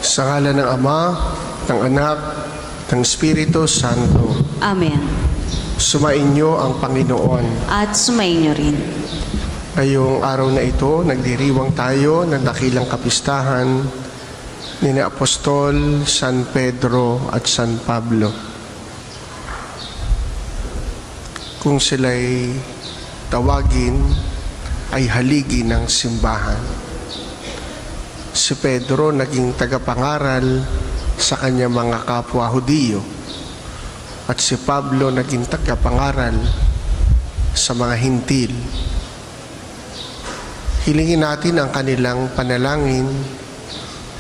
Sa ngalan ng Ama, ng Anak, ng Espiritu Santo. Amen. Sumainyo ang Panginoon. At sumainyo rin. Ngayong araw na ito, nagdiriwang tayo ng dakilang kapistahan ni Apostol San Pedro at San Pablo. Kung sila'y tawagin, ay haligi ng simbahan. Si Pedro naging tagapangaral sa kanyang mga kapwa Hudiyo at si Pablo naging tagapangaral sa mga Hintil. Hilingin natin ang kanilang panalangin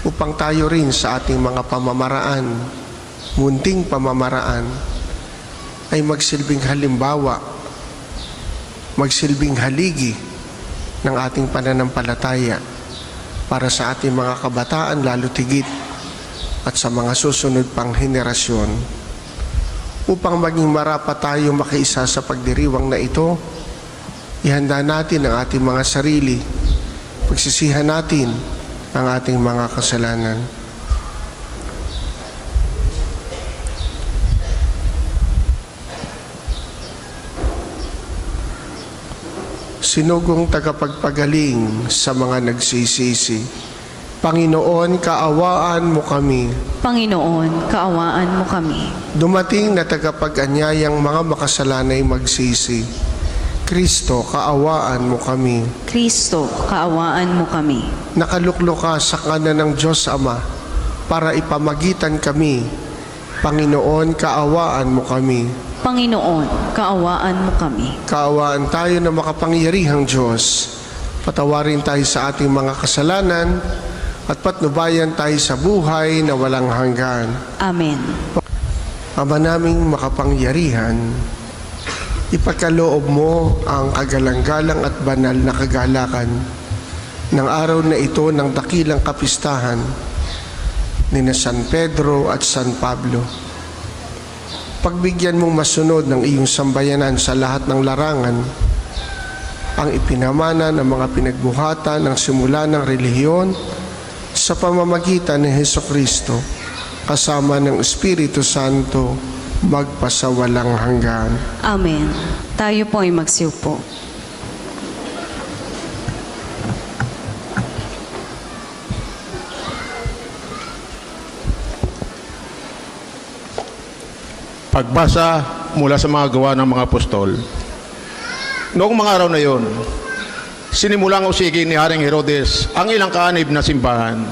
upang tayo rin sa ating mga pamamaraan, munting pamamaraan, ay magsilbing halimbawa, magsilbing haligi ng ating pananampalataya para sa ating mga kabataan, lalo tigit at sa mga susunod pang henerasyon. Upang maging marapat tayo makiisa sa pagdiriwang na ito, ihanda natin ang ating mga sarili, pagsisihan natin ang ating mga kasalanan. Sinugong tagapagpagaling sa mga nagsisisi, Panginoon, kaawaan mo kami. Panginoon, kaawaan mo kami. Dumating na tagapag-anyayang mga makasalanay magsisi, Kristo, kaawaan mo kami. Kristo, kaawaan mo kami. Nakaluklok ka sa kanan ng Diyos Ama para ipamagitan kami. Panginoon, kaawaan mo kami. Panginoon, kaawaan mo kami. Kaawaan tayo na makapangyarihang Diyos. Patawarin tayo sa ating mga kasalanan at patnubayan tayo sa buhay na walang hanggan. Amen. Ama naming makapangyarihan, ipagkaloob mo ang kagalang-galang at banal na kagalakan ng araw na ito ng dakilang kapistahan ni San Pedro at San Pablo. Pagbigyan mong masunod ng iyong sambayanan sa lahat ng larangan ang ipinamana ng mga pinagbuhatan ng simula ng relihiyon sa pamamagitan ni Hesukristo kasama ng Espiritu Santo magpasawalang hanggan. Amen. Tayo po ay magsiupo. Pagbasa mula sa mga gawa ng mga apostol. Noong mga araw na yon, sinimulang usigin ni Haring Herodes ang ilang kaanib na simbahan.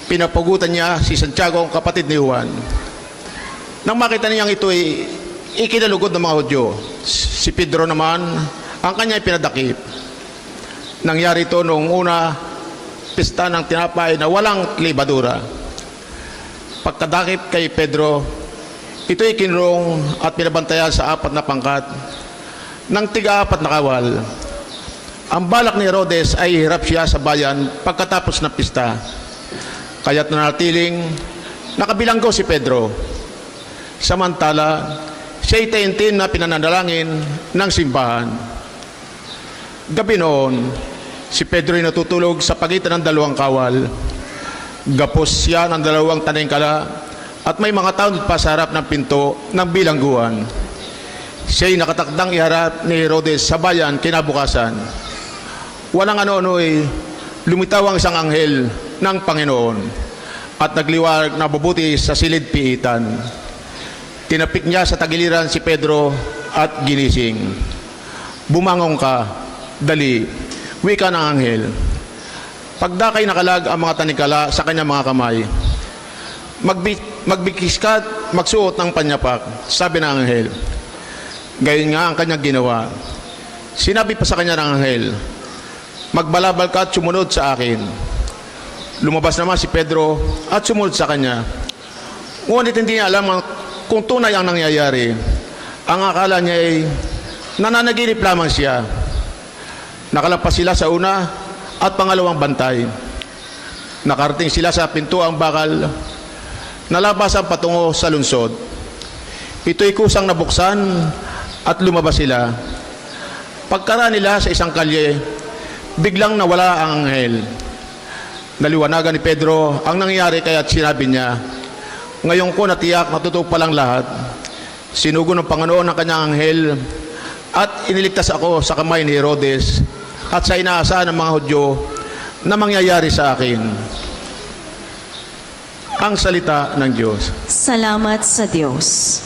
Pinapagutan niya si Santiago, ang kapatid ni Juan. Nang makita niyang ito ay ikinalugod ng mga Hudyo, si Pedro naman ang kanya pinadakip. Nangyari ito noong una, pista ng tinapay na walang libadura. Pagkadakip kay Pedro, ito'y kinrong at pinabantayan sa 4 na pangkat ng tiga-4 na kawal. Ang balak ni Herodes ay hirap siya sa bayan pagkatapos ng pista. Kaya't nanatiling nakabilanggo si Pedro. Samantala, siya'y taintin na pinananalangin ng simbahan. Gabi noon, si Pedro'y natutulog sa pagitan ng 2 kawal. Gapos siya ng 2 taningkala at may mga tao pa sa harap ng pinto ng bilangguan. Siya'y nakatakdang iharap ni Herodes sa bayan kinabukasan. Walang ano-ano'y lumitaw ang isang anghel ng Panginoon at nagliwanag na mabuti sa silid piitan. Tinapik niya sa tagiliran si Pedro at ginising. Bumangon ka, dali, wika ng anghel. Pagdakay nakalag ang mga tanikala sa kanyang mga kamay. Magbikis ka at magsuot ng panyapak, sabi ng anghel. Gayon nga ang kanyang ginawa. Sinabi pa sa kanya ng anghel, magbalabal ka at sumunod sa akin. Lumabas naman si Pedro at sumunod sa kanya. Ngunit hindi niya alam kung tunay ang nangyayari. Ang akala niya ay nananaginip lamang siya. Nakalampas sila sa una at pangalawang bantay. Nakarating sila sa pintuang bakal, nalabasan patungo sa lungsod. Ito'y kusang nabuksan at lumabas sila. Pagkaraan nila sa isang kalye, biglang nawala ang anghel. Naliwanagan ni Pedro ang nangyari kaya't sinabi niya, ngayon ko natiyak na totoo palang lahat. Sinugo ng Panginoon ang kanyang anghel at iniligtas ako sa kamay ni Herodes at sa inaasahan ng mga Hudyo na mangyayari sa akin. Ang salita ng Diyos. Salamat sa Diyos.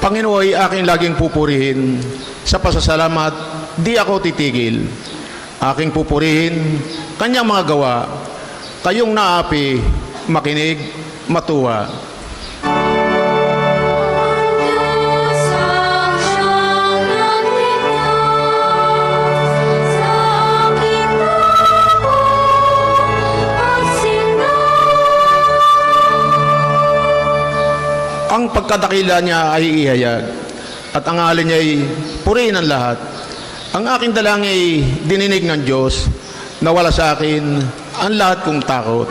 Panginoon ay aking laging pupurihin. Sa pasasalamat, di ako titigil. Aking pupurihin, kanyang mga gawa. Kayong naapi, makinig, matuwa. Ang pagkadakila niya ay ihayag at ang ngalan niya ay purihin ng lahat. Ang aking dalangin ay dininig ng Diyos na wala sa akin ang lahat kong takot.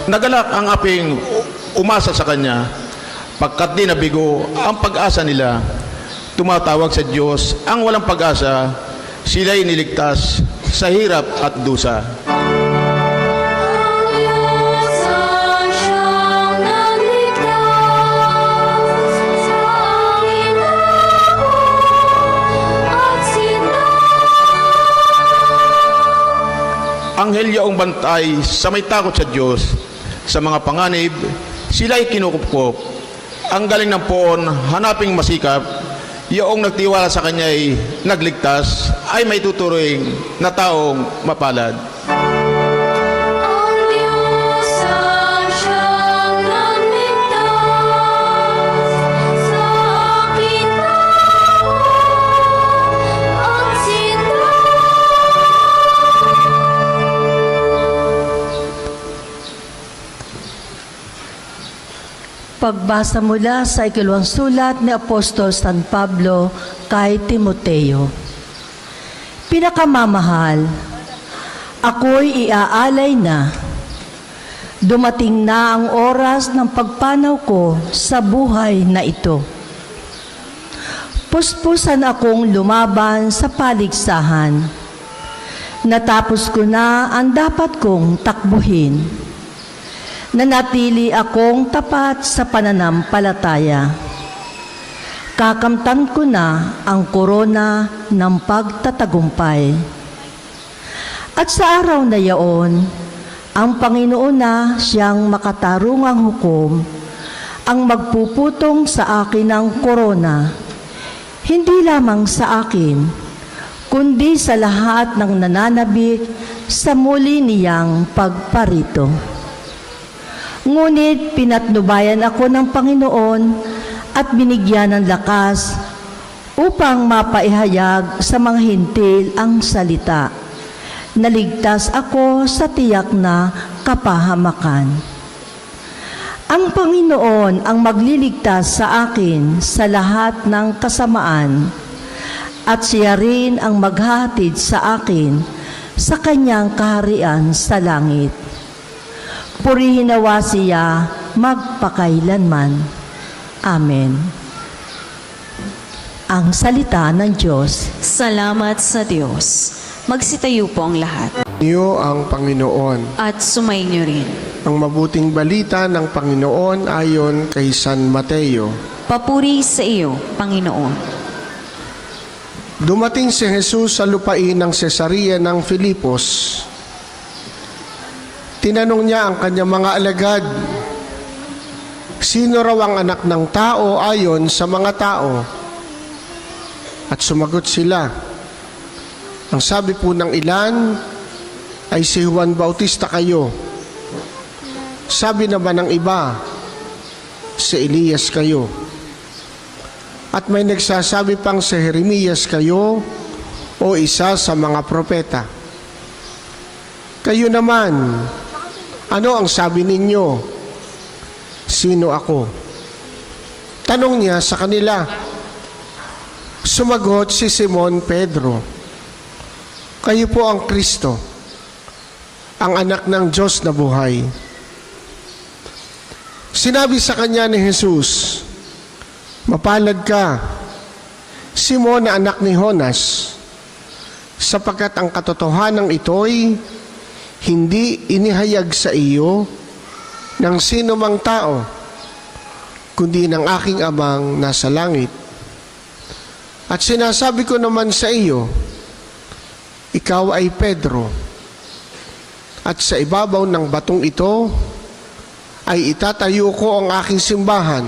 Nagalak ang aping umasa sa Kanya. Pagkat di nabigo ang pag-asa nila, tumatawag sa Diyos ang walang pag-asa, sila'y niligtas sa hirap at dusa. Anghel yaong bantay sa may takot sa Diyos, sa mga panganib, sila'y kinukupkop. Ang galing ng poon, hanaping masikap, yaong nagtiwala sa kanya ay nagligtas, ay may tuturing na taong mapalad. Ang Diyos ang siyang nagligtas sa aking takot at sinta. Pagbasa mula sa ikalawang sulat ni Apostol San Pablo kay Timoteo. Pinakamamahal, ako'y iaalay na. Dumating na ang oras ng pagpanaw ko sa buhay na ito. Puspusan akong lumaban sa paligsahan. Natapos ko na ang dapat kong takbuhin. Nanatili akong tapat sa pananampalataya. Kakamtan ko na ang korona ng pagtatagumpay. At sa araw na yaon, ang Panginoon na siyang makatarungang hukom ang magpuputong sa akin ng korona, hindi lamang sa akin, kundi sa lahat ng nananabik sa muli niyang pagparito. Ngunit pinatnubayan ako ng Panginoon at binigyan ng lakas upang mapaihayag sa mga hintil ang salita. Naligtas ako sa tiyak na kapahamakan. Ang Panginoon ang magliligtas sa akin sa lahat ng kasamaan at siya rin ang maghahatid sa akin sa kanyang kaharian sa langit. Purihin nawa siya magpakailanman. Amen. Ang salita ng Diyos. Salamat sa Diyos. Magsitayo po ang lahat. Niyo ang Panginoon. At sumainyo rin. Ang mabuting balita ng Panginoon ayon kay San Mateo. Papuri sa iyo, Panginoon. Dumating si Jesus sa lupain ng Cesarea ng Filipos. Tinanong niya ang kanyang mga alagad, sino raw ang anak ng tao ayon sa mga tao? At sumagot sila. Ang sabi po ng ilan ay si Juan Bautista kayo. Sabi naman ng iba, si Elias kayo. At may nagsasabi pang si Jeremias kayo o isa sa mga propeta. Kayo naman, ano ang sabi ninyo? Sino ako? Tanong niya sa kanila. Sumagot si Simon Pedro, kayo po ang Kristo, ang anak ng Diyos na buhay. Sinabi sa kanya ni Jesus, mapalad ka, Simon na anak ni Jonas, sapagkat ang katotohanan ito'y hindi inihayag sa iyo ng sino mang tao, kundi ng aking amang nasa langit. At sinasabi ko naman sa iyo, ikaw ay Pedro, at sa ibabaw ng batong ito ay itatayo ko ang aking simbahan,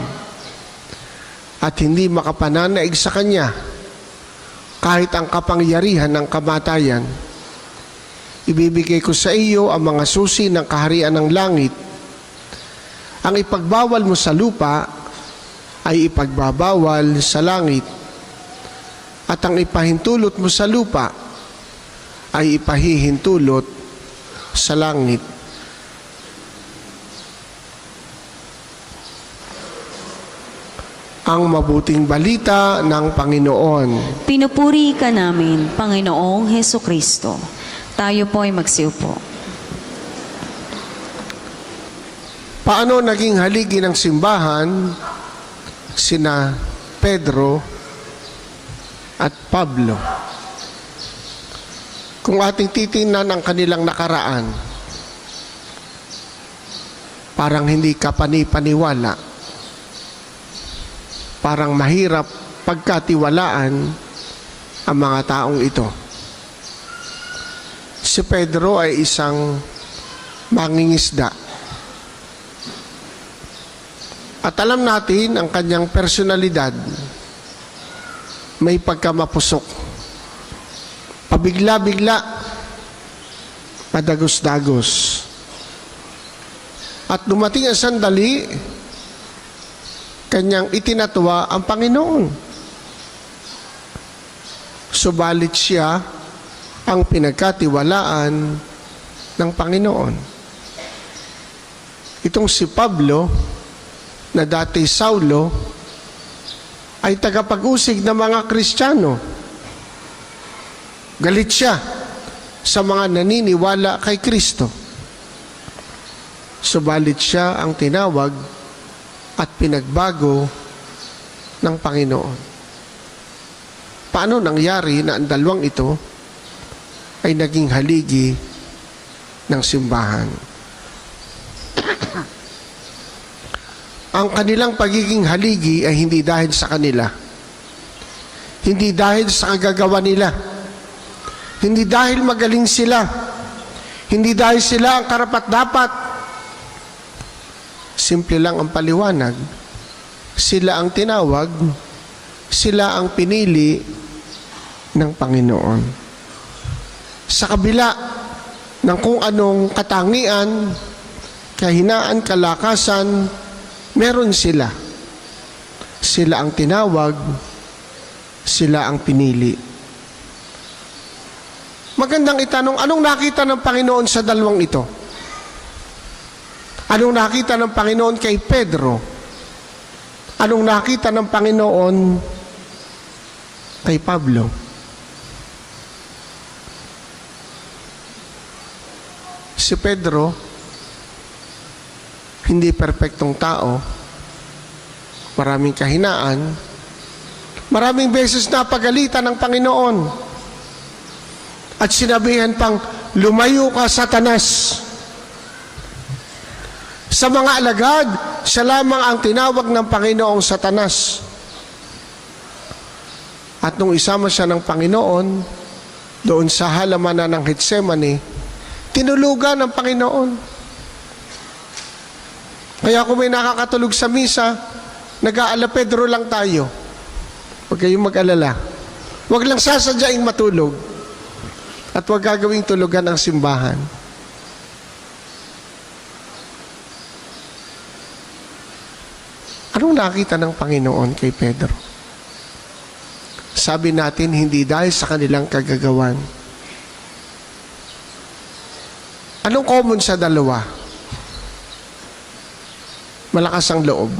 at hindi makapananaig sa kanya kahit ang kapangyarihan ng kamatayan. Ibibigay ko sa iyo ang mga susi ng kaharian ng langit. Ang ipagbawal mo sa lupa ay ipagbabawal sa langit, at ang ipahintulot mo sa lupa ay ipahihintulot sa langit. Ang mabuting balita ng Panginoon. Pinupuri ka namin, Panginoong Heso Kristo. Tayo po ay magsiupo. Paano naging haligi ng simbahan sina Pedro at Pablo? Kung ating titingnan ang kanilang nakaraan, parang hindi ka panipaniwala. Parang mahirap pagkatiwalaan ang mga taong ito. Si Pedro ay isang mangingisda. At alam natin ang kanyang personalidad, may pagkamapusok. Pabigla-bigla, madagos-dagos. At dumating ang sandali, kanyang itinatwa ang Panginoon. Subalit siya ang pinagkatiwalaan ng Panginoon. Itong si Pablo, na dati Saulo, ay tagapag-usig ng mga Kristiyano. Galit siya sa mga naniniwala kay Kristo. Subalit siya ang tinawag at pinagbago ng Panginoon. Paano nangyari na ang dalawang ito ay naging haligi ng simbahan? Ang kanilang pagiging haligi ay hindi dahil sa kanila. Hindi dahil sa kagagawa nila. Hindi dahil magaling sila. Hindi dahil sila ang karapat-dapat. Simple lang ang paliwanag. Sila ang tinawag, sila ang pinili ng Panginoon. Sa kabila ng kung anong katangian, kahinaan, kalakasan, meron sila. Sila ang tinawag, sila ang pinili. Magandang itanong, anong nakita ng Panginoon sa dalawang ito? Anong nakita ng Panginoon kay Pedro? Anong nakita ng Panginoon kay Pablo? Si Pedro, hindi perpektong tao, maraming kahinaan, maraming beses napagalitan ng Panginoon. At sinabihan pang, lumayo ka, Satanas. Sa mga alagad, siya lamang ang tinawag ng Panginoong Satanas. At nung isama siya ng Panginoon, doon sa halamanan ng Getsemani, tinulugan ng Panginoon. Kaya kung may nakakatulog sa misa, nag-aala Pedro lang tayo. Huwag kayong mag-alala. Huwag lang sasadyaing matulog. At huwag gagawing tulugan ang simbahan. Anong nakita ng Panginoon kay Pedro? Sabi natin, hindi dahil sa kanilang kagagawan. Anong common sa dalawa? Malakas ang loob.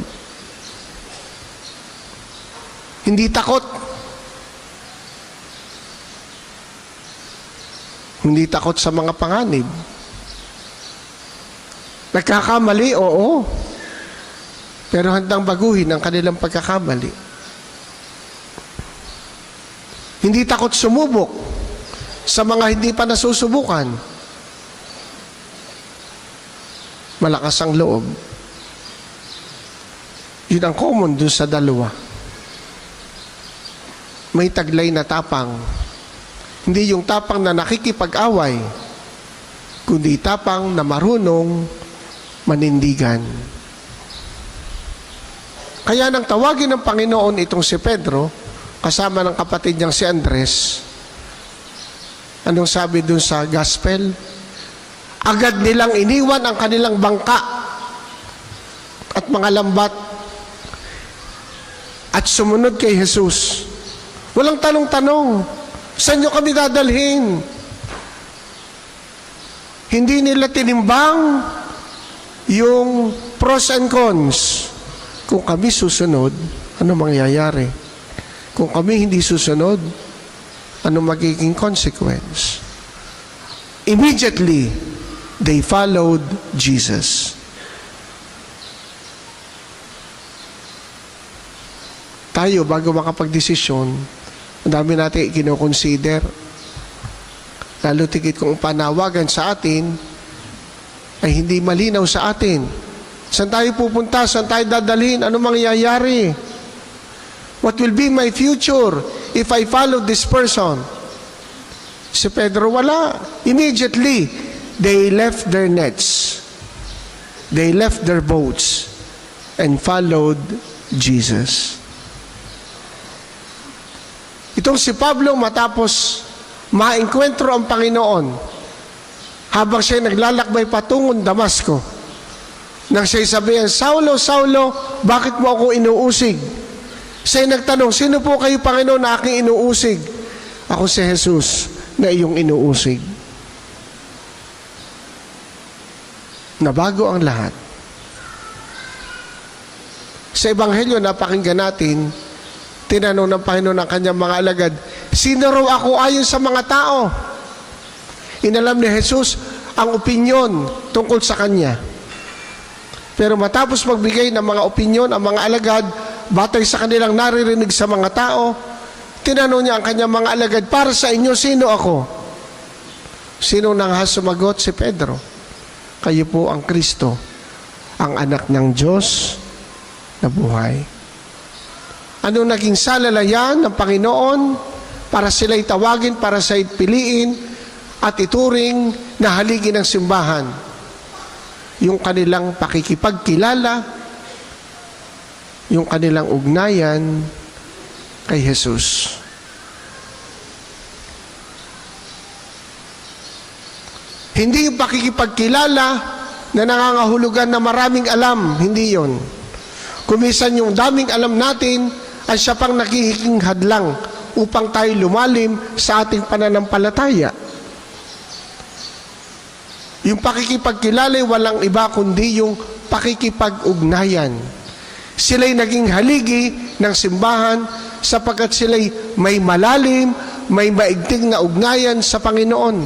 Hindi takot. Hindi takot sa mga panganib. Nagkakamali, oo. Pero handang baguhin ang kanilang pagkakamali. Hindi takot sumubok sa mga hindi pa nasusubukan. Malakas ang loob. Yun ang common dun sa dalawa. May taglay na tapang. Hindi yung tapang na nakikipag-away, kundi tapang na marunong manindigan. Kaya nang tawagin ng Panginoon itong si Pedro, kasama ng kapatid niyang si Andres, anong sabi dun sa gospel? Agad nilang iniwan ang kanilang bangka at mga lambat at sumunod kay Jesus. Walang tanong-tanong, saan nyo kami dadalhin? Hindi nila tinimbang yung pros and cons. Kung kami susunod, ano mangyayari? Kung kami hindi susunod, ano magiging consequence? Immediately, they followed Jesus. Tayo, bago makapag-desisyon, ang dami natin kinoconsider. Lalo tigit kung panawagan sa atin ay hindi malinaw sa atin. Saan tayo pupunta? Saan tayo dadalhin? Ano mangyayari? What will be my future if I follow this person? Si Pedro, wala. Immediately, they left their nets. They left their boats and followed Jesus. Itong si Pablo, matapos maengkwentro ang Panginoon, habang siya naglalakbay patungong Damasco, nang siya'y sabihan, Saulo, Saulo, bakit mo ako inuusig? Siya'y nagtanong, sino po kayo, Panginoon, na aking inuusig? Ako si Jesus na iyong inuusig. Nabago ang lahat. Sa Ebanghelyo, napakinggan natin, tinanong ng Panginoon ang kanyang mga alagad, sino raw ako ayon sa mga tao? Inalam ni Jesus ang opinyon tungkol sa kanya. Pero matapos magbigay ng mga opinyon ang mga alagad, batay sa kanilang naririnig sa mga tao, tinanong niya ang kanyang mga alagad, para sa inyo, sino ako? Sino nang sumagot? Si Pedro. Kayo po ang Kristo, ang anak ng Diyos na buhay. Ano naging salalayan ng Panginoon para sila'y tawagin, para sila'y piliin at ituring na haligi ng simbahan? Yung kanilang pakikipagkilala, yung kanilang ugnayan kay Jesus. Hindi yung pakikipagkilala na nangangahulugan na maraming alam, hindi yon. Kumisan yung daming alam natin ay siya pang nakikiking hadlang upang tayo lumalim sa ating pananampalataya. Yung pakikipagkilala walang iba kundi yung pakikipag-ugnayan. Sila'y naging haligi ng simbahan sapagkat sila'y may malalim, may maigting na ugnayan sa Panginoon.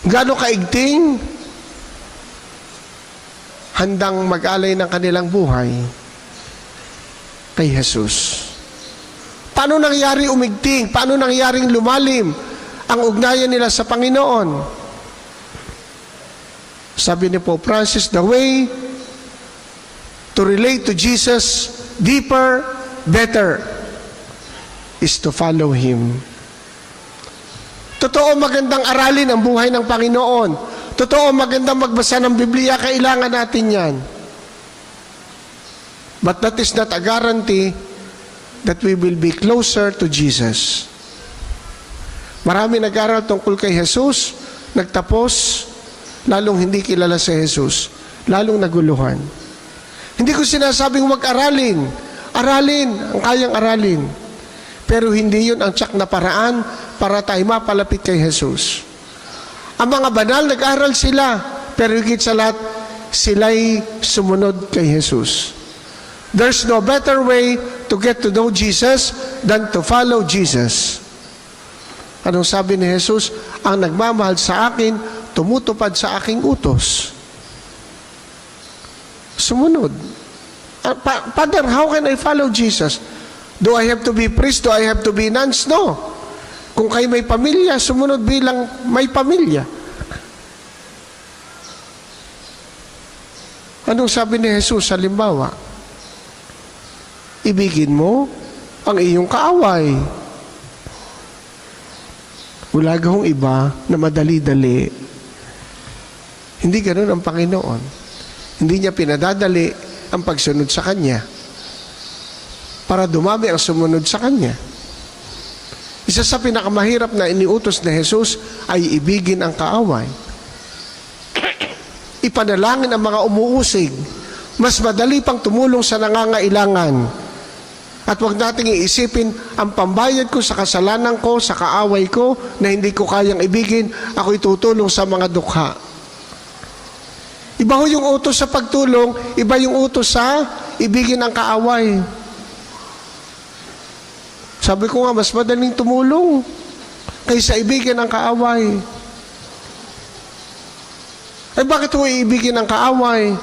Gaano kaigting? Handang mag-alay ng kanilang buhay kay Jesus. Paano nangyari umigting? Paano nangyaring lumalim ang ugnayan nila sa Panginoon? Sabi ni Pope Francis, the way to relate to Jesus deeper, better is to follow Him. Totoo, magandang aralin ang buhay ng Panginoon. Totoo, maganda magbasa ng Biblia, kailangan natin yan. But that is not a guarantee that we will be closer to Jesus. Marami nag-aral tungkol kay Jesus, nagtapos, lalong hindi kilala si Jesus, lalong naguluhan. Hindi ko sinasabing huwag aralin. Aralin, ang kayang aralin. Pero hindi yun ang tsak na paraan para tayo mapalapit kay Jesus. Ang mga banal, nag-aral sila, pero higit sa lahat, sila'y sumunod kay Jesus. There's no better way to get to know Jesus than to follow Jesus. Anong sabi ni Jesus? Ang nagmamahal sa akin, tumutupad sa aking utos. Sumunod. Father, how can I follow Jesus? Do I have to be priest? Do I have to be nuns? No. Kung kayo may pamilya, sumunod bilang may pamilya. Anong sabi ni Jesus? Halimbawa, ibigin mo ang iyong kaaway. Wala gahong iba na madali-dali. Hindi ganoon ang Panginoon. Hindi niya pinadadali ang pagsunod sa Kanya para dumami ang sumunod sa Kanya. Isa sa pinakamahirap na iniutos na Jesus ay ibigin ang kaaway. Ipanalangin ang mga umuusig. Mas madali pang tumulong sa nangangailangan. At huwag nating iisipin, ang pambayad ko sa kasalanan ko, sa kaaway ko, na hindi ko kayang ibigin, ako'y tutulong sa mga dukha. Iba ho yung utos sa pagtulong, iba yung utos sa ibigin ang kaaway. Sabi ko nga, mas madaling tumulong kaysa ibigin ang kaaway. Ay bakit ho iibigin ang kaaway?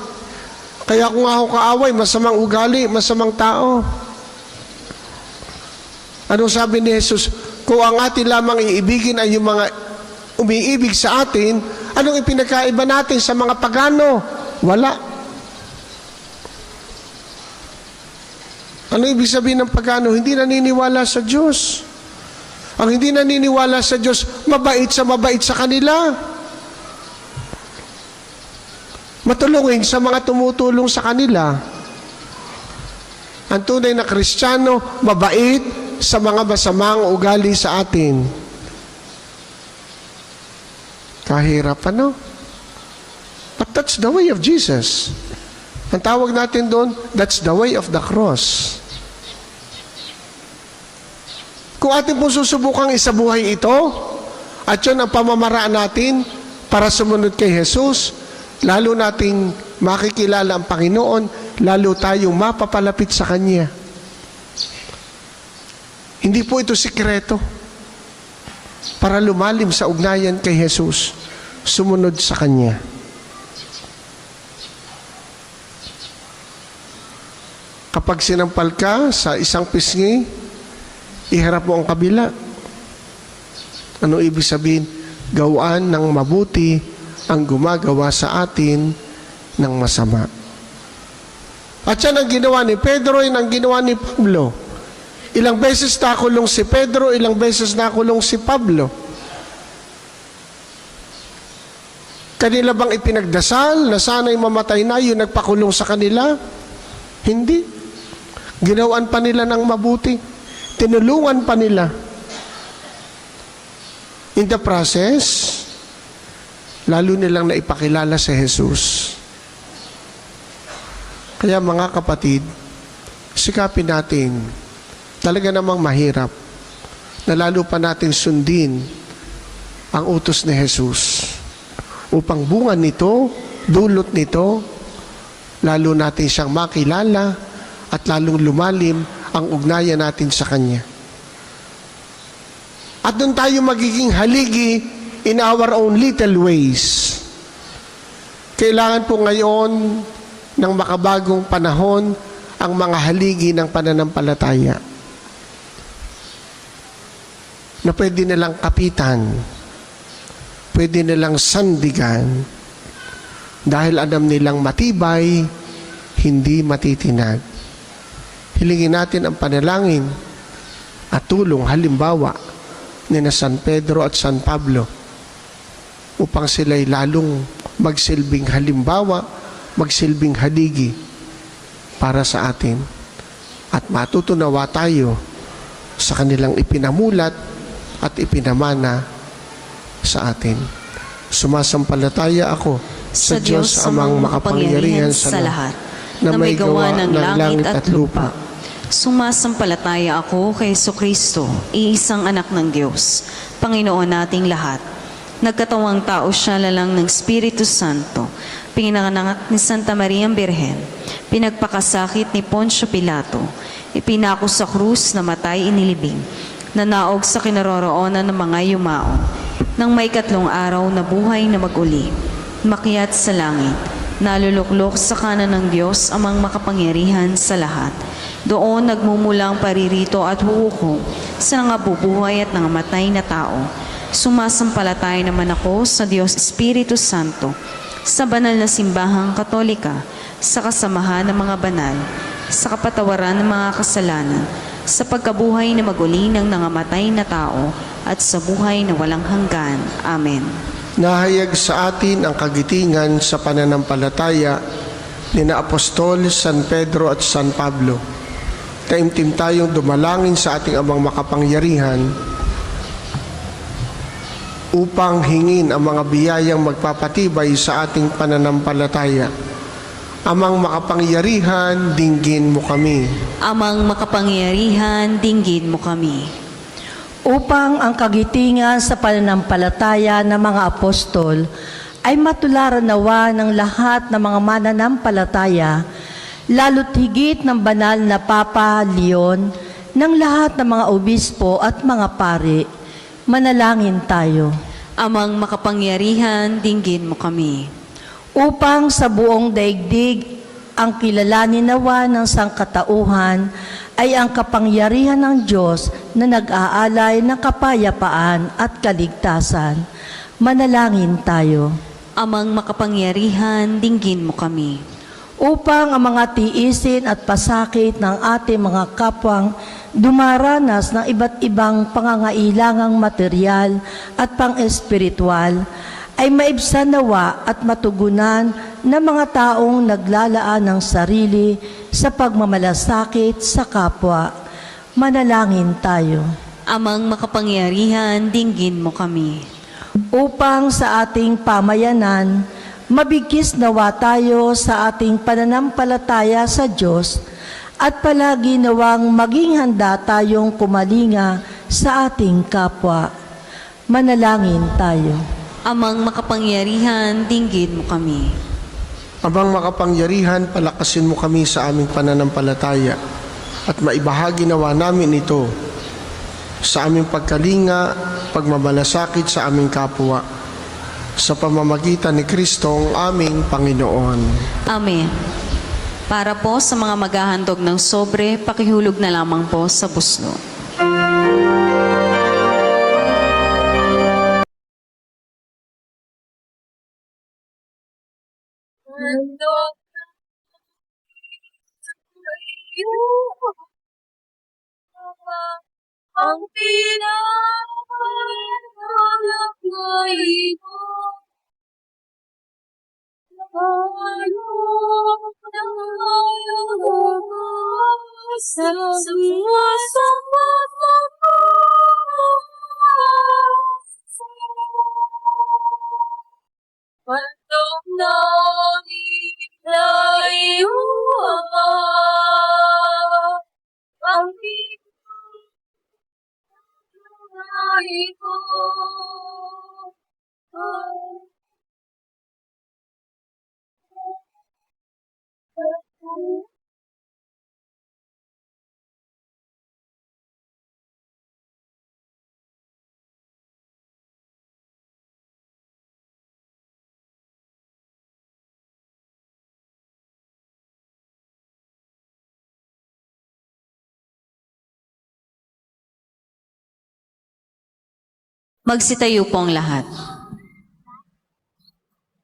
Kaya kung nga ho kaaway, masamang ugali, masamang tao. Anong sabi ni Jesus? Kung ang atin lamang iibigin ay yung mga umiibig sa atin, anong ipinagkaiba natin sa mga pagano? Wala. Ano ibig sabihin ng pagano? Hindi naniniwala sa Diyos. Ang hindi naniniwala sa Diyos, mabait sa kanila. Matulungin sa mga tumutulong sa kanila. Ang tunay na Kristiyano, mabait sa mga masamang ugali sa atin. Kahirap, ano? But that's the way of Jesus. Ang tawag natin doon, that's the way of the cross. Kung atin pong susubukang isabuhay ito, at yun ang pamamaraan natin para sumunod kay Jesus, lalo nating makikilala ang Panginoon, lalo tayong mapapalapit sa Kanya. Hindi po ito sikreto. Para lumalim sa ugnayan kay Jesus, sumunod sa Kanya. Kapag sinampal ka sa isang pisngi, iharap mo ang kabila. Ano ibig sabihin? Gawaan ng mabuti ang gumagawa sa atin ng masama. At yan ang ginawa ni Pedro, yan ang ginawa ni Pablo. Ilang beses nakulong si Pedro, ilang beses nakulong si Pablo. Kanila bang ipinagdasal na sana'y mamatay na yung nagpakulong sa kanila? Hindi. Ginawan pa nila ng mabuti. Tinulungan pa nila. In the process, lalo nilang naipakilala si Jesus. Kaya mga kapatid, sikapin natin, talaga namang mahirap na lalo pa natin sundin ang utos ni Jesus upang bunga nito, dulot nito, lalo natin siyang makilala at lalong lumalim ang ugnayan natin sa Kanya. At doon tayo magiging haligi in our own little ways. Kailangan po ngayon ng makabagong panahon ang mga haligi ng pananampalataya na pwede nilang kapitan, pwede nilang sandigan, dahil alam nilang matibay, hindi matitinag. Hilingin natin ang panalangin at tulong, halimbawa, ni na San Pedro at San Pablo, upang sila'y lalong magsilbing halimbawa, magsilbing haligi para sa atin at matutunawa tayo sa kanilang ipinamulat at ipinamana sa atin. Sumasampalataya ako sa Diyos amang makapangyarihan sa lahat, na may gawa ng langit at lupa. Sumasampalataya ako kay Jesucristo, iisang anak ng Diyos, Panginoon nating lahat. Nagkatawang tao siya lalang ng Espiritu Santo, pinanganak ni Santa Maria Birhen, pinagpakasakit ni Poncio Pilato, ipinako sa krus, namatay, inilibing, nanaog sa kinaroroonan ng mga yumao, nang may 3 araw na buhay na mag-uli, makyat sa langit, naluluklok sa kanan ng Diyos amang makapangyarihan sa lahat. Doon nagmumulang paririto at huhukom sa nangabubuhay at nangamatay na tao. Sumasampalataya naman ako sa Diyos Espiritu Santo, sa banal na simbahang Katolika, sa kasamahan ng mga banal, sa kapatawaran ng mga kasalanan, sa pagkabuhay na maguli ng nangamatay na tao, at sa buhay na walang hanggan. Amen. Nahayag sa atin ang kagitingan sa pananampalataya ni na Apostol San Pedro at San Pablo. Taimtim tayong dumalangin sa ating Amang makapangyarihan upang hingin ang mga biyayang magpapatibay sa ating pananampalataya. Amang makapangyarihan, dinggin mo kami. Amang makapangyarihan, dinggin mo kami. Upang ang kagitingan sa pananampalataya ng mga apostol ay matularan nawa ng lahat ng mga mananampalataya, lalo't higit ng banal na Papa Leon, ng lahat ng mga obispo at mga pari. Manalangin tayo. Amang makapangyarihan, dinggin mo kami. Upang sa buong daigdig ang kilalanin nawa ng sangkatauhan ay ang kapangyarihan ng Diyos na nag-aalay ng kapayapaan at kaligtasan. Manalangin tayo. Amang makapangyarihan, dinggin mo kami. Upang ang mga tiisin at pasakit ng ating mga kapwang dumaranas ng iba't ibang pangangailangang material at pang-espiritual, ay maibsan nawa at matugunan ng mga taong naglalaan ng sarili sa pagmamalasakit sa kapwa. Manalangin tayo. Amang makapangyarihan, dinggin mo kami. Upang sa ating pamayanan, mabigkis nawa tayo sa ating pananampalataya sa Diyos at palagi nawang maging handa tayong kumalinga sa ating kapwa. Manalangin tayo. Amang makapangyarihan, dinggin mo kami. Amang makapangyarihan, palakasin mo kami sa aming pananampalataya at maibahagi nawa namin ito sa aming pagkalinga, pagmamalasakit sa aming kapwa, sa pamamagitan ni Kristo ang aming Panginoon. Amen. Para po sa mga maghahandog ng sobre, pakihulog na lamang po sa buslo. Handog sa'yo ang pinakahanap na ito. Nakalok ng mayroon sa sumasapat ako. Handog namin tayo ang pinakahanap ito. Magsitayo po ang lahat.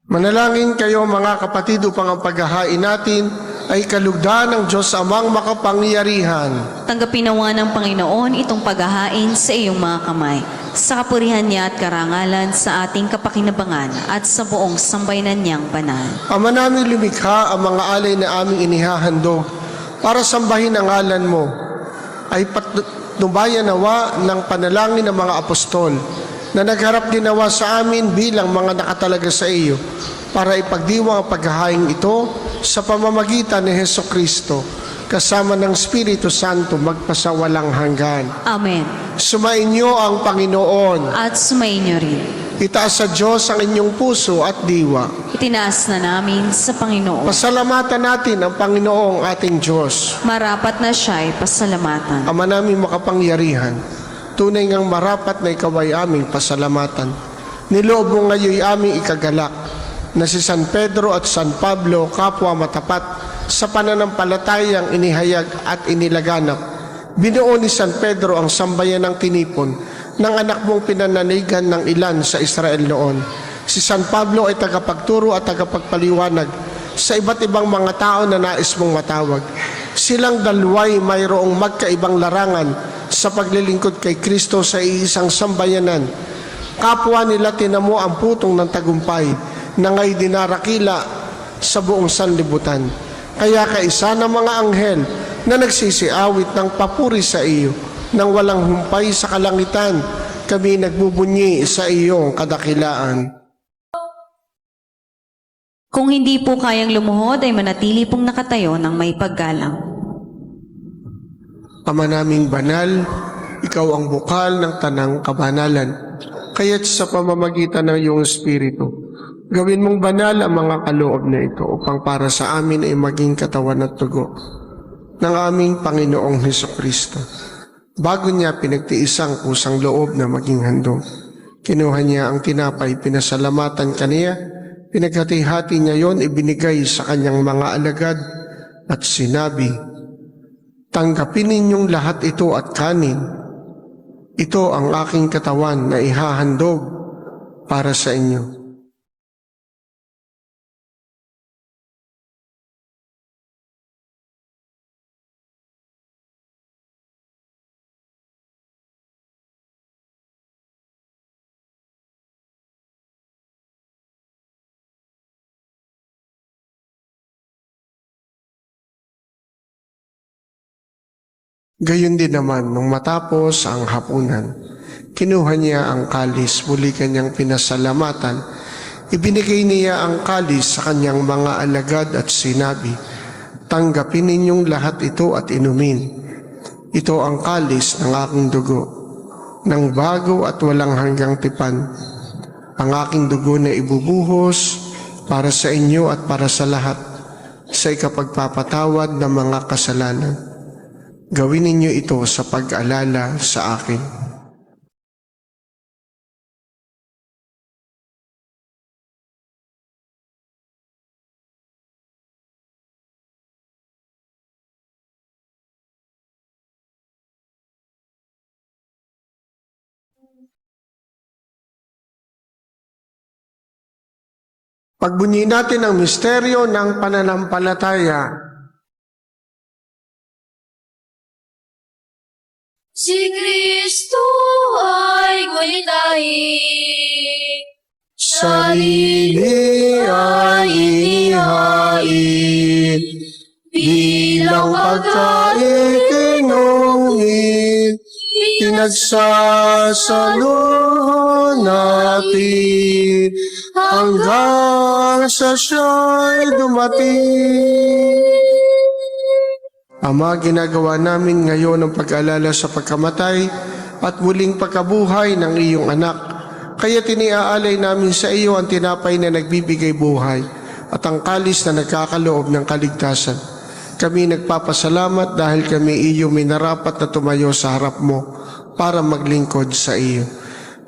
Manalangin kayo mga kapatid upang ang paghahain natin ay kalugdan ng Diyos Amang makapangyarihan. Tanggapin nawa ng Panginoon itong paghahain sa iyong mga kamay, sa kapurihan niya at karangalan sa ating kapakinabangan at sa buong sambayanan niyang banal. Ama namin lumikha, ang mga alay na aming inihahandog para sambahin ang ngalan mo, ay patnubayan nawa ng panalangin ng mga apostol na nagharap din nawa sa amin bilang mga nakatalaga sa iyo para ipagdiwang ang paghahain ito sa pamamagitan ni Hesus Kristo kasama ng Espiritu Santo magpasawalang hanggan. Amen. Sumainyo ang Panginoon. At sumainyo rin. Itaas sa Diyos ang inyong puso at diwa. Itinaas na namin sa Panginoon. Pasalamatan natin ang Panginoong ating Diyos. Marapat na siya'y pasalamatan. Ama namin makapangyarihan, tunay ngang marapat na ikaw ay aming pasalamatan. Niloob mo ngayon aming ikagalak na si San Pedro at San Pablo, kapwa matapat sa pananampalatayang inihayag at inilaganap. Binuo ni San Pedro ang sambayan ng tinipon ng anak mong pinananigan ng ilan sa Israel noon. Si San Pablo ay tagapagturo at tagapagpaliwanag sa iba't ibang mga tao na nais mong matawag. Silang dalaway mayroong magkaibang larangan sa paglilingkod kay Kristo sa iisang sambayanan. Kapwa nila tinamo ang putong ng tagumpay na ngay dinarakila sa buong sanlibutan. Kaya kaisa ng mga anghel na nagsisiawit ng papuri sa iyo, nang walang humpay sa kalangitan, kami nagbubunyi sa iyong kadakilaan. Kung hindi po kayang lumuhod, ay manatili pong nakatayo ng may paggalang. Ama naming banal, ikaw ang bukal ng tanang kabanalan. Kaya't sa pamamagitan ng iyong Espiritu, gawin mong banal ang mga kaloob na ito upang para sa amin ay maging katawan at dugo ng aming Panginoong Hesukristo. Bago niya pinagtiisang kusang loob na maging handog, kinuha niya ang tinapay, pinasalamatan kaniya, pinaghati-hati niya yon, ibinigay sa kanyang mga alagad at sinabi, "Tanggapin ninyong lahat ito at kanin. Ito ang aking katawan na ihahandog para sa inyo." Gayon din naman, nung matapos ang hapunan, kinuha niya ang kalis, muli kanyang pinasalamatan. Ibinigay niya ang kalis sa kanyang mga alagad at sinabi, "Tanggapin ninyong lahat ito at inumin. Ito ang kalis ng aking dugo, ng bago at walang hanggang tipan. Ang aking dugo na ibubuhos para sa inyo at para sa lahat, sa ikapagpapatawad ng mga kasalanan. Gawin ninyo ito sa pag-alala sa akin." Pagbunyi natin ang misteryo ng pananampalataya. Si Kristo ay gulitahin. Sarili ay inihain, bilang pagkain kinungit, pinagsasaluhan natin, hanggang sa siya'y dumating. Ama, ginagawa namin ngayon ang pag-alala sa pagkamatay at muling pagkabuhay ng iyong anak. Kaya tiniaalay namin sa iyo ang tinapay na nagbibigay buhay at ang kalis na nagkakaloob ng kaligtasan. Kami nagpapasalamat dahil kami iyo minarapat na tumayo sa harap mo para maglingkod sa iyo.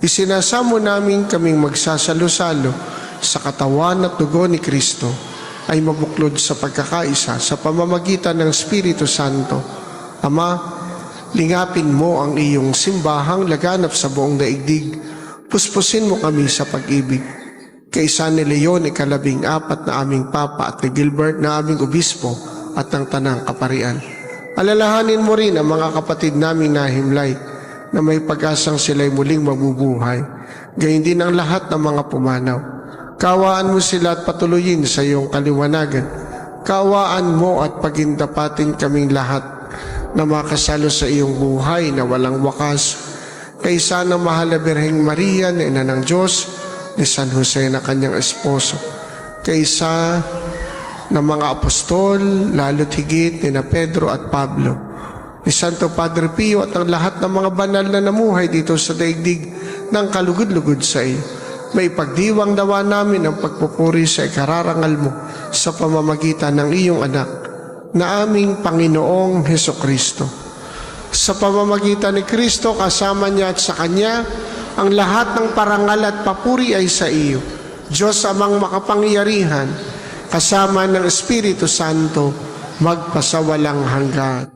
Isinasamo namin kaming magsasalo-salo sa katawan at dugo ni Kristo ay mabuklod sa pagkakaisa sa pamamagitan ng Espiritu Santo. Ama, lingapin mo ang iyong simbahang laganap sa buong daigdig. Puspusin mo kami sa pag-ibig. Kay San Leon, 14 na aming Papa at ni Gilbert na aming Obispo, at ng tanang kaparian. Alalahanin mo rin ang mga kapatid naming nahimlay na may pag-asang sila'y muling mabubuhay, gayon din ang lahat ng mga pumanaw. Kawaan mo sila at patuloyin sa iyong kaliwanagan. Kawaan mo at pagindapatin kaming lahat na makasalo sa iyong buhay na walang wakas. Kaysa ng mahal na Birheng Maria na ina ng Diyos, ni San Jose na kanyang esposo. Kaysa ng mga apostol, lalo't higit ni na Pedro at Pablo, ni Santo Padre Pio at ang lahat ng mga banal na namuhay dito sa daigdig ng kalugod-lugod sa iyo. May pagdiwang dawa namin ang pagpupuri sa ikararangal mo sa pamamagitan ng iyong anak na aming Panginoong Hesukristo. Sa pamamagitan ni Kristo, kasama niya at sa Kanya, ang lahat ng parangal at papuri ay sa iyo, Diyos amang makapangyarihan, kasama ng Espiritu Santo, magpasawalang hanggan.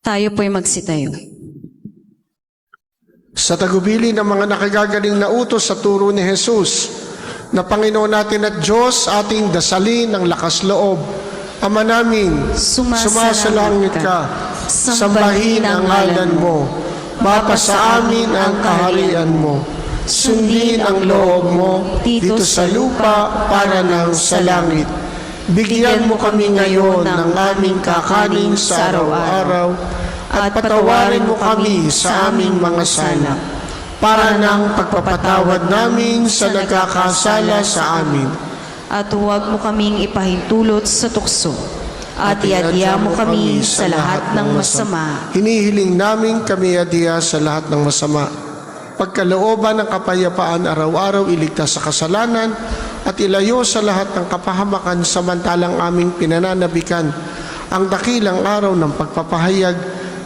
Tayo po'y magsitayo. Sa tagubili ng mga nakagagaling na utos sa turo ni Jesus, na Panginoon natin at Diyos, ating dasalin ng lakas loob. Ama namin, sumasalangit ka, sambahin ang ngalan mo, mapasa amin ang kaharian mo, sundin ang loob mo dito sa lupa para nang sa langit. Bigyan mo kami ngayon ng aming kakanin sa araw-araw at patawarin mo kami sa aming mga sala para ng pagpapatawad namin sa nagkakasala sa amin. At huwag mo kaming ipahintulot sa tukso at iadya mo kami sa lahat ng masama. Hinihiling namin kami adya sa lahat ng masama. Pagkalooban ng kapayapaan araw-araw, iligtas sa kasalanan at ilayo sa lahat ng kapahamakan samantalang aming pinananabikan ang dakilang araw ng pagpapahayag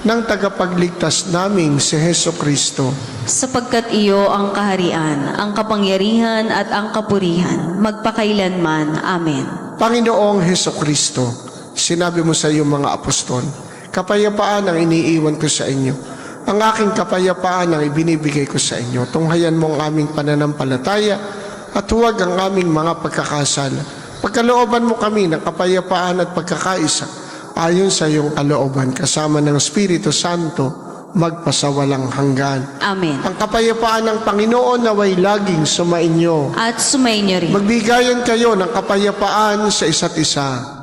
ng tagapagligtas naming si Hesukristo. Sapagkat iyo ang kaharian, ang kapangyarihan at ang kapurihan, magpakailanman. Amen. Panginoong Hesukristo, sinabi mo sa iyong mga apostol, kapayapaan ang iniiwan ko sa inyo. Ang aking kapayapaan ang ibinibigay ko sa inyo. Tunghayan mo ang aming pananampalataya at huwag ang aming mga pagkakasala. Pagkalooban mo kami ng kapayapaan at pagkakaisa ayon sa iyong kalooban kasama ng Espiritu Santo magpasawalang hanggan. Amen. Ang kapayapaan ng Panginoon naway laging sumainyo. At sumainyo rin. Magbigayan kayo ng kapayapaan sa isa't isa.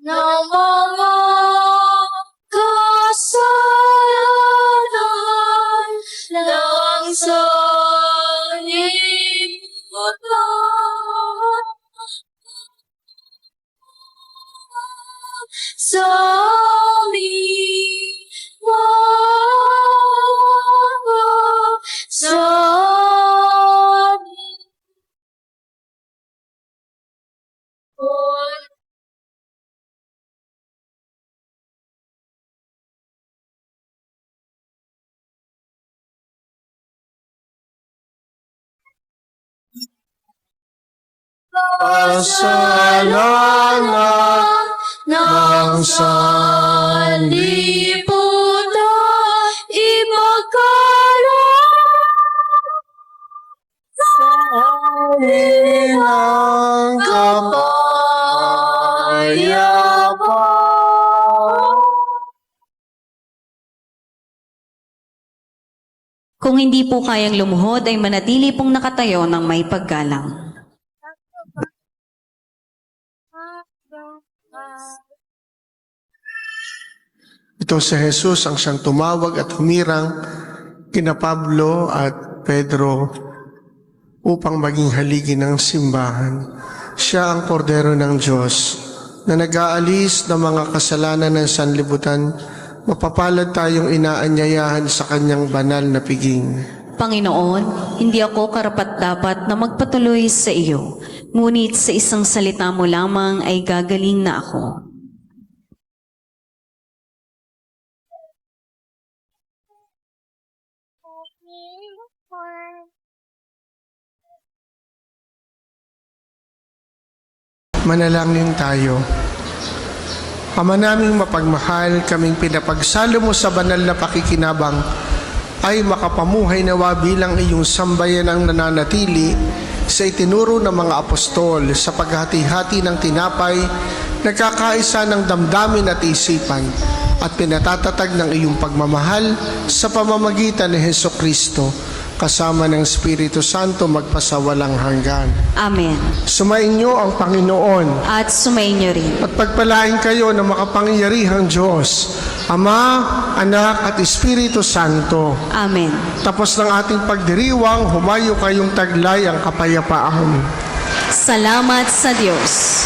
ng mga kasalanan ng sanlibutan. Sa aming mga sa aming Kasalanan ng sanlibutan ipagkaloob sa Ina Kung hindi po kayang lumuhod ay manatili pong nakatayo ng may paggalang. Ito si Jesus ang siyang tumawag at humirang kina Pablo at Pedro upang maging haligi ng simbahan. Siya ang kordero ng Diyos na nag-aalis ng mga kasalanan ng sanlibutan. Mapapalad tayong inaanyayahan sa kanyang banal na piging. Panginoon, hindi ako karapat-dapat na magpatuloy sa iyo, ngunit sa isang salita mo lamang ay gagaling na ako. Manalangin tayo. Ama naming mapagmahal, kaming pinapagsalo mo sa banal na pakikinabang ay makapamuhay nawa bilang iyong sambayan ang nananatili sa itinuro ng mga apostol sa paghati-hati ng tinapay, nagkakaisa ng damdamin at isipan at pinatatatag ng iyong pagmamahal sa pamamagitan ni Hesukristo kasama ng Espiritu Santo magpasawalang hanggan. Amen. Sumainyo ang Panginoon At sumainyo rin. at pagpalain kayo ng makapangyarihang Diyos, Ama, Anak at Espiritu Santo. Amen. Tapos ng ating pagdiriwang, humayo kayong taglay ang kapayapaan. Salamat sa Diyos.